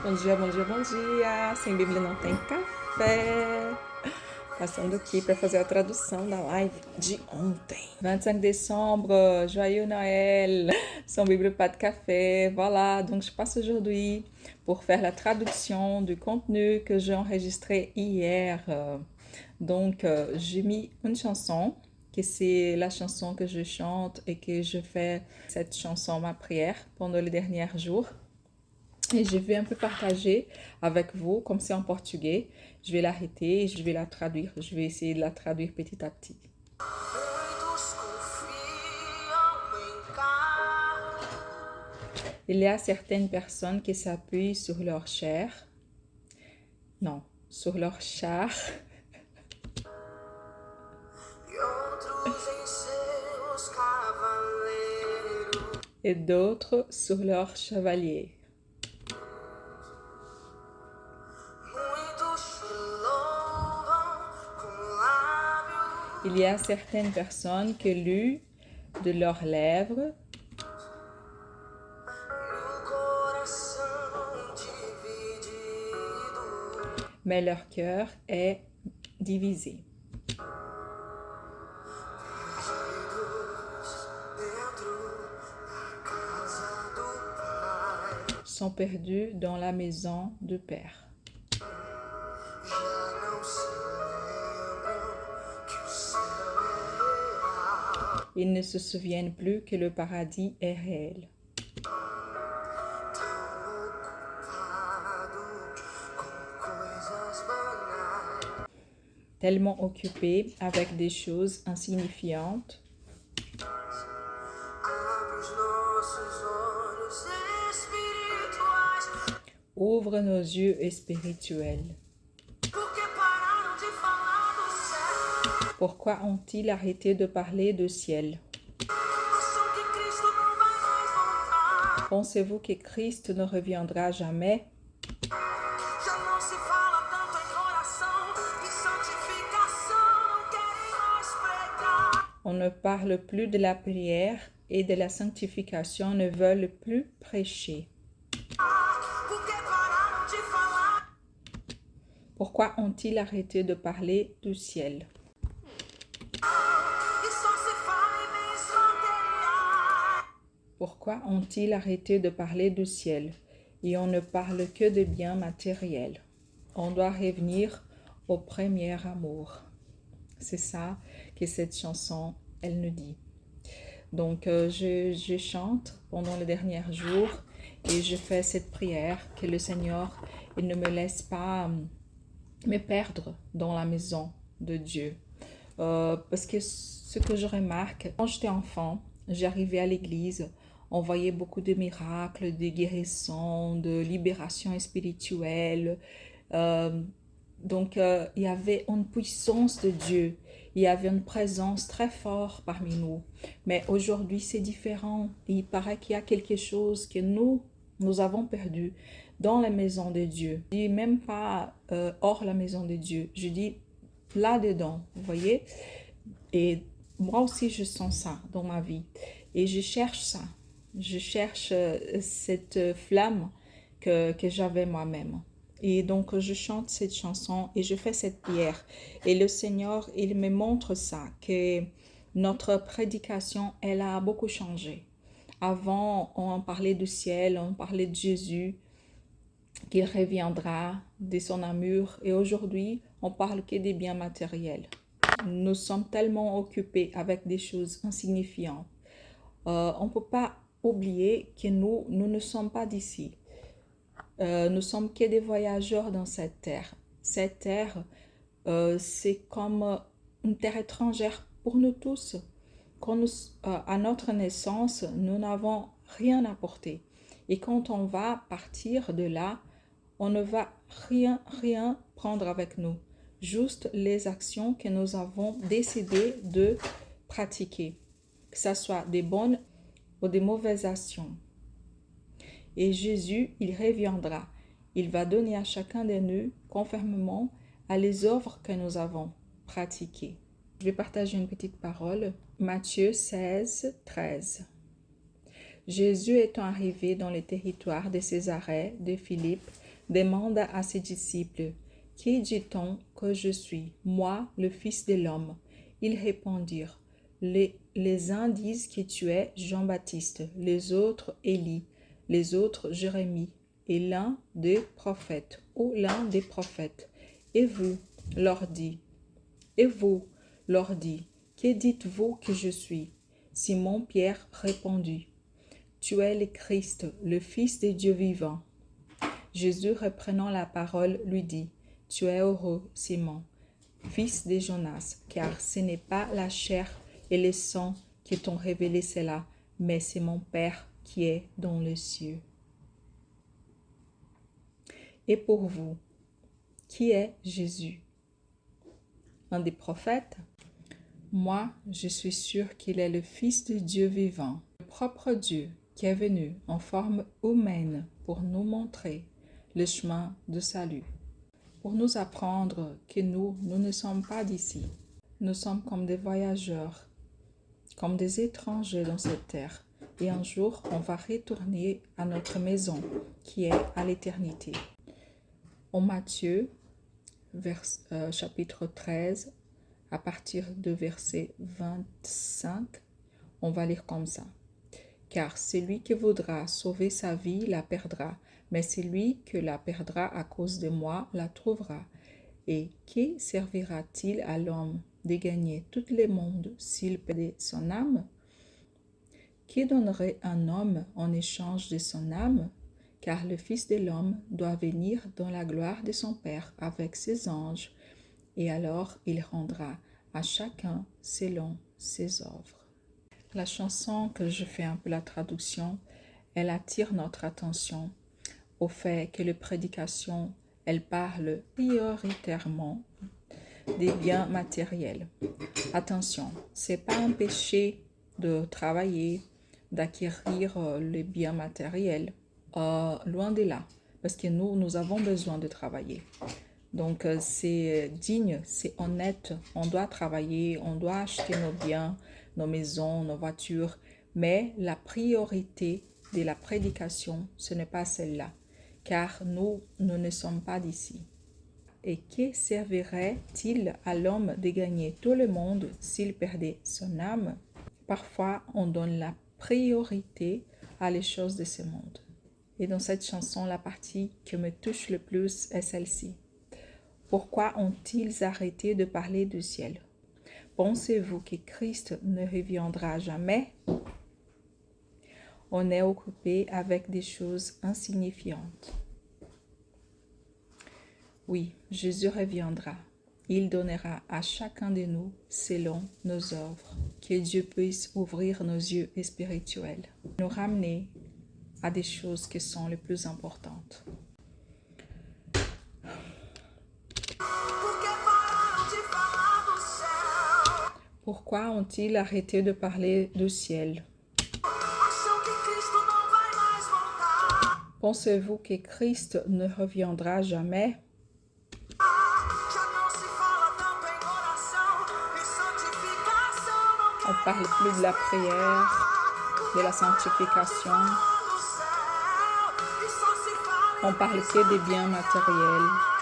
Bom dia, bom dia, bom dia! Sem Bíblia não tem café! Passando aqui para fazer a tradução da live de ontem. 25 décembre, joyeux Noël! Sans Bible, pas de café. Voilà, donc je passe aujourd'hui pour faire la traduction du contenu que j'ai enregistré hier. Donc, j'ai mis une chanson, que c'est la chanson que je chante et que je fais cette chanson ma prière pendant les derniers jours. Et je vais un peu partager avec vous, comme c'est en portugais. Je vais l'arrêter, je vais la traduire. Je vais essayer de la traduire petit à petit. Il y a certaines personnes qui s'appuient sur leur chair. Non, sur leur char. Et d'autres sur leur chevalier. Il y a certaines personnes qui louent de leurs lèvres mais leur cœur est divisé. Sont perdus dans la maison du Père. Ils ne se souviennent plus que le paradis est réel. Tellement occupés avec des choses insignifiantes. Ouvre nos yeux spirituels. Pourquoi ont-ils arrêté de parler du ciel? Pensez-vous que Christ ne reviendra jamais? On ne parle plus de la prière et de la sanctification, ne veulent plus prêcher. Pourquoi ont-ils arrêté de parler du ciel? Pourquoi ont-ils arrêté de parler du ciel? Et on ne parle que de biens matériels. On doit revenir au premier amour. C'est ça que cette chanson, elle nous dit. Donc, je chante pendant les derniers jours et je fais cette prière que le Seigneur, il ne me laisse pas me perdre dans la maison de Dieu. Parce que ce que je remarque, quand j'étais enfant, j'arrivais à l'église, on voyait beaucoup de miracles, de guérisons, de libération spirituelle. Donc, il y avait une puissance de Dieu. Il y avait une présence très forte parmi nous. Mais aujourd'hui, c'est différent. Il paraît qu'il y a quelque chose que nous avons perdu dans la maison de Dieu. Je dis même pas hors la maison de Dieu. Je dis là-dedans, vous voyez. Et moi aussi, je sens ça dans ma vie. Et je cherche ça. Je cherche cette flamme que j'avais moi-même. Et donc, je chante cette chanson et je fais cette prière. Et le Seigneur, il me montre ça, que notre prédication, elle a beaucoup changé. Avant, on parlait du ciel, on parlait de Jésus, qu'il reviendra, de son amour. Et aujourd'hui, on parle que des biens matériels. Nous sommes tellement occupés avec des choses insignifiantes. On ne peut pas oublier que nous ne sommes pas d'ici. Nous sommes que des voyageurs dans cette terre. Cette terre, c'est comme une terre étrangère pour nous tous. Quand à notre naissance, nous n'avons rien apporté. Et quand on va partir de là, on ne va rien prendre avec nous. Juste les actions que nous avons décidé de pratiquer. Que ce soit des bonnes ou des mauvaises actions. Et Jésus, il reviendra. Il va donner à chacun de nous, conformément à les œuvres que nous avons pratiquées. Je vais partager une petite parole. Matthieu 16, 13. Jésus étant arrivé dans les territoires de Césarée, de Philippe, demanda à ses disciples, « Qui dit-on que je suis, moi, le Fils de l'homme ?» Ils répondirent, « Les uns disent que tu es Jean-Baptiste, les autres Élie, les autres Jérémie, et l'un des prophètes, ou l'un des prophètes. Et vous, leur dit, que dites-vous que je suis? Simon-Pierre répondit, tu es le Christ, le Fils de Dieu vivant. Jésus, reprenant la parole, lui dit, tu es heureux, Simon, fils de Jonas, car ce n'est pas la chair et le sang qui t'ont révélé cela, mais c'est mon Père qui est dans les cieux. Et pour vous, qui est Jésus? Un des prophètes? Moi, je suis sûr qu'il est le Fils de Dieu vivant, le propre Dieu qui est venu en forme humaine pour nous montrer le chemin de salut, pour nous apprendre que nous ne sommes pas d'ici. Nous sommes comme des voyageurs, comme des étrangers dans cette terre. Et un jour, on va retourner à notre maison qui est à l'éternité. En Matthieu, chapitre 13, à partir de verset 25, on va lire comme ça. Car celui qui voudra sauver sa vie la perdra, mais celui qui la perdra à cause de moi la trouvera. Et qui servira-t-il à l'homme de gagner tout le monde s'il perdait son âme? Qui donnerait un homme en échange de son âme? Car le Fils de l'homme doit venir dans la gloire de son Père avec ses anges, et alors il rendra à chacun selon ses œuvres. La chanson, que je fais un peu la traduction, elle attire notre attention au fait que les prédications, elles parlent prioritairement des biens matériels. Attention, c'est pas un péché de travailler, d'acquérir les biens matériels, loin de là, parce que nous avons besoin de travailler. Donc, c'est digne, c'est honnête, on doit travailler, on doit acheter nos biens, nos maisons, nos voitures, mais la priorité de la prédication, ce n'est pas celle-là, car nous ne sommes pas d'ici. Et que servirait-il à l'homme de gagner tout le monde s'il perdait son âme? Parfois, on donne la priorité à les choses de ce monde. Et dans cette chanson, la partie qui me touche le plus est celle-ci. Pourquoi ont-ils arrêté de parler du ciel? Pensez-vous que Christ ne reviendra jamais? On est occupé avec des choses insignifiantes. Oui, Jésus reviendra. Il donnera à chacun de nous selon nos œuvres. Que Dieu puisse ouvrir nos yeux spirituels, nous ramener à des choses qui sont les plus importantes. Pourquoi ont-ils arrêté de parler du ciel? Pensez-vous que Christ ne reviendra jamais? On ne parle plus de la prière, de la sanctification. On parle que des biens matériels.